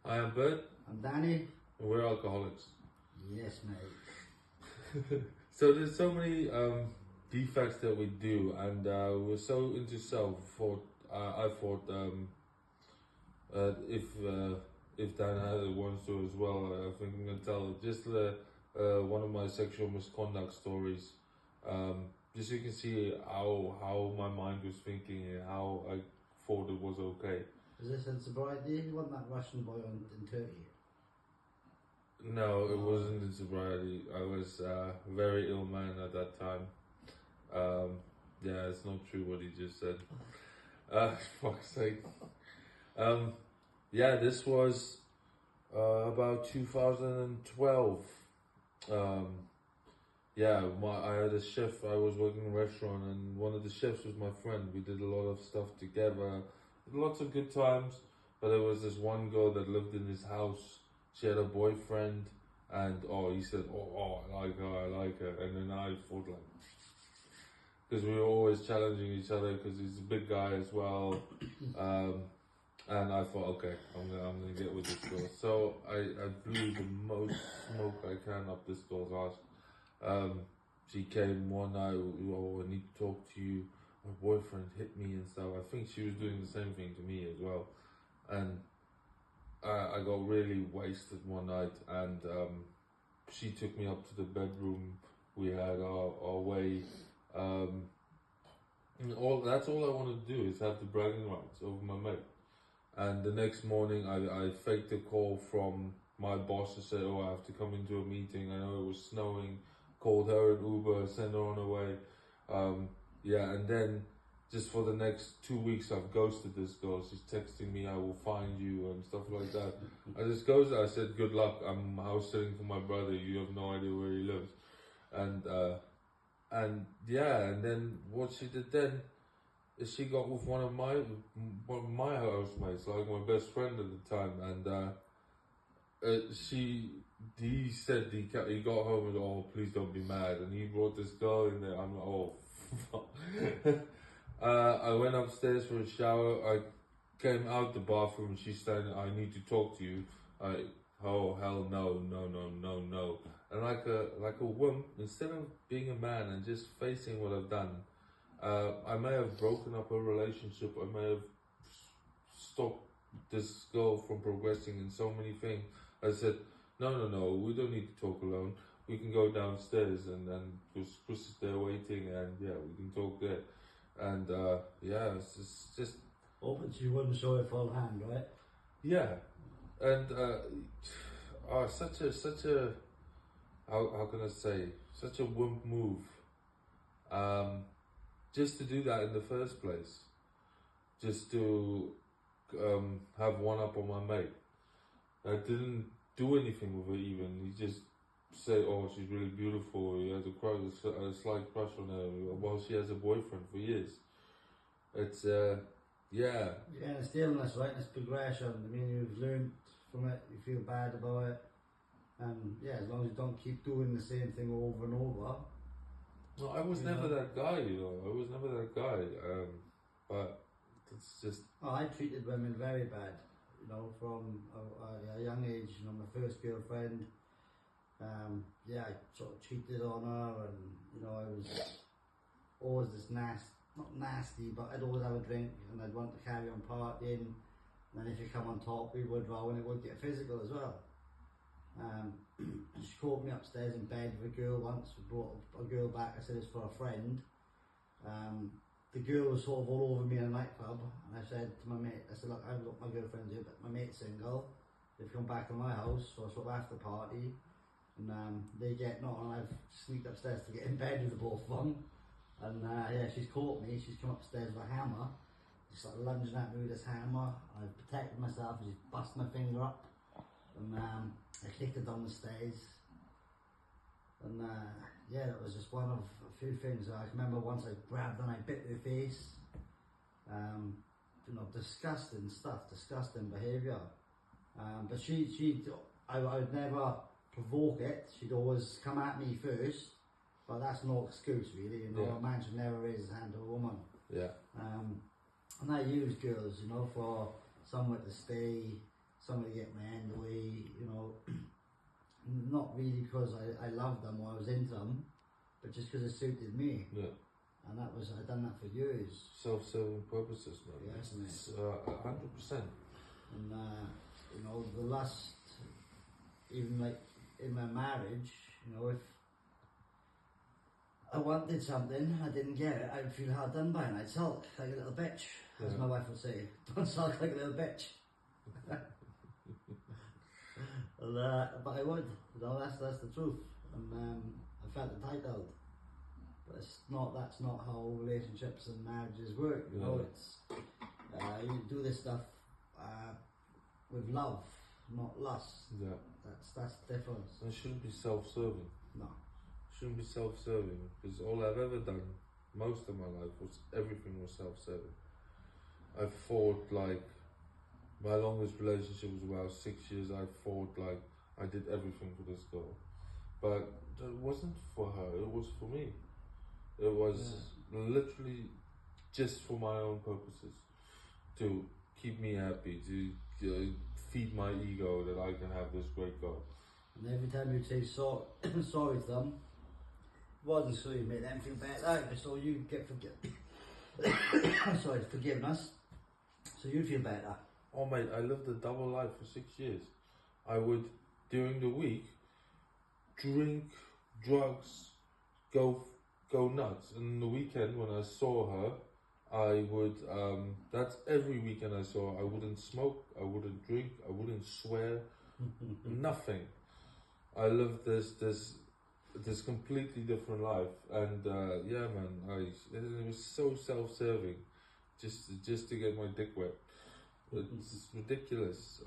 I am Bert. I'm Danny. And we're alcoholics. Yes, mate. So there's so many defects that we do, and we're so into self. I thought if Dan wants to as well, I think I'm gonna tell just one of my sexual misconduct stories. Just so you can see how my mind was thinking and how I thought it was okay. Was this in sobriety? Wasn't that Russian boy in Turkey? No, it wasn't in sobriety. I was a very ill man at that time. Yeah, it's not true what he just said. Fuck's sake. Yeah, this was about 2012. Yeah, I had a chef. I was working in a restaurant, and one of the chefs was my friend. We did a lot of stuff together, lots of good times. But there was this one girl that lived in his house. She had a boyfriend, and he said, I like her, and then I thought like, because we were always challenging each other, because he's a big guy as well, and I thought, okay, I'm gonna get with this girl. So I blew the most smoke I can up this girl's ass. She came one night, I need to talk to you. My boyfriend hit me and stuff. I think she was doing the same thing to me as well, and I got really wasted one night, and she took me up to the bedroom. We had our way. That's all I want to do is have the bragging rights over my mate. And the next morning, I faked a call from my boss to say, I have to come into a meeting. I know it was snowing. Called her an Uber, sent her on her way. Yeah, and then just for the next 2 weeks, I've ghosted this girl. She's texting me, I will find you and stuff like that. I just ghosted. I said, good luck. I'm house sitting for my brother. You have no idea where he lives. And yeah, and then what she did then is she got with one of my housemates, like my best friend at the time, and he said he got home and please don't be mad, and he brought this girl in there. I'm like, fuck. I went upstairs for a shower. I came out the bathroom and she's saying, I need to talk to you. Oh hell no. And like a wimp, instead of being a man and just facing what I've done, I may have broken up a relationship. I may have stopped this girl from progressing in so many things. I said, no, we don't need to talk alone. We can go downstairs, and Chris is there waiting, and yeah, we can talk there. And yeah, it's just. Oh, but you wouldn't show a full hand, right? Yeah, and such a how can I say, such a wimp move. Just to do that in the first place, just to have one up on my mate. I didn't do anything with her even. He just said, she's really beautiful. He has a slight crush on her while she has a boyfriend for years. It's yeah. Yeah, and it's illness, right? And it's progression. I mean, you've learned from it. You feel bad about it, and yeah, as long as you don't keep doing the same thing over and over. No, I was never that guy. I was never that guy. But it's just. I treated women very bad. From a young age. My first girlfriend. Yeah, I sort of cheated on her, and I was always this not nasty, but I'd always have a drink, and I'd want to carry on partying. And then if you come on top, we would row, and it would get physical as well. She caught me upstairs in bed with a girl once. We brought a girl back. I said it's for a friend. The girl was sort of all over me in a nightclub, and I said to my mate, I said, look, I've got my girlfriend here, but my mate's single. They've come back to my house for a sort of after party, and they get on, and I've sneaked upstairs to get in bed with the both of them. And yeah, she's caught me. She's come upstairs with a hammer, just like lunging at me with this hammer. I've protected myself, and she's busted my finger up, and I kicked her down the stairs. And yeah, that was just one of a few things. I can remember once I grabbed her and I bit her face. Disgusting stuff, disgusting behaviour. But I would never provoke it. She'd always come at me first. But that's no excuse, really. A man should never raise his hand to a woman. Yeah. And I use girls, for somewhere to stay, somebody to get my hand away, you know, not really because I loved them or I was into them, but just because it suited me. Yeah. And that was, I'd done that for years. Self-serving purposes, man. Yes, mate. It's 100%. And, you know, the last, even like in my marriage, you know, if I wanted something, I didn't get it, I'd feel hard done by and I'd sulk like a little bitch, as my wife would say. Don't sulk like a little bitch. And, but I would, you know, that's the truth. And I felt entitled. But it's not, that's not how relationships and marriages work, you know, it's, you do this stuff with love, not lust. Yeah. That's the difference. And it shouldn't be self-serving. No. Shouldn't be self-serving, because all I've ever done, most of my life, was everything was self-serving. I fought like, my longest relationship was about 6 years. I fought like, I did everything for this girl. But it wasn't for her, it was for me. It was literally just for my own purposes, to keep me happy, to feed my ego that I can have this great girl. And every time you say sorry to them, it wasn't so you made them feel better, so you get forgiveness, so you feel better. Oh mate, I lived a double life for 6 years. I would, during the week, drink, drugs, go nuts. And the weekend when I saw her, I would, that's every weekend I saw her. I wouldn't smoke, I wouldn't drink, I wouldn't swear, nothing. I lived this completely different life. And yeah man, it was so self-serving, just to get my dick wet. It's ridiculous.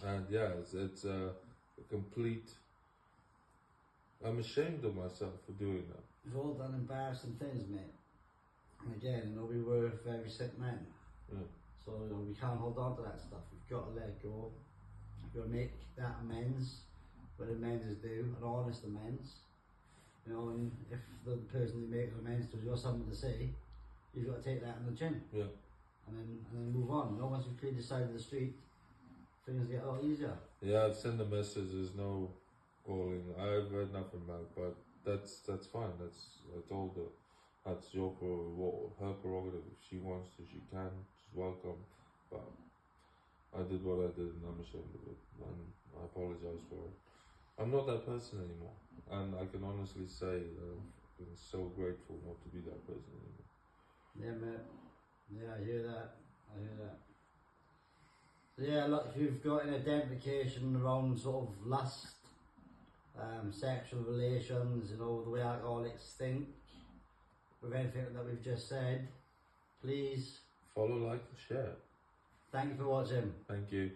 And yeah, it's a complete, I'm ashamed of myself for doing that. We've all done embarrassing things, mate. And again, you know, we were very sick men. Yeah. So, you know, we can't hold on to that stuff. We've got to let go. We've got to make that amends, when amends is due, an honest amends. You know, and if the person you make amends to has got something to say, you've got to take that in the chin. Yeah. And then move on. You know, once you've cleared the side of the street, things get a lot easier. Yeah, I've sent a message, there's no calling. I've heard nothing back, but that's fine. I told her that's her prerogative. If she wants to, she can. She's welcome. But I did what I did, and I'm ashamed of it, and I apologize for it. I'm not that person anymore, and I can honestly say that I've been so grateful not to be that person anymore. Yeah, mate. Yeah, I hear that. So yeah, look, if you've got an identification around sort of lust, sexual relations, you know, the way alcoholics think, with anything that we've just said, please follow, like, and share. Thank you for watching. Thank you.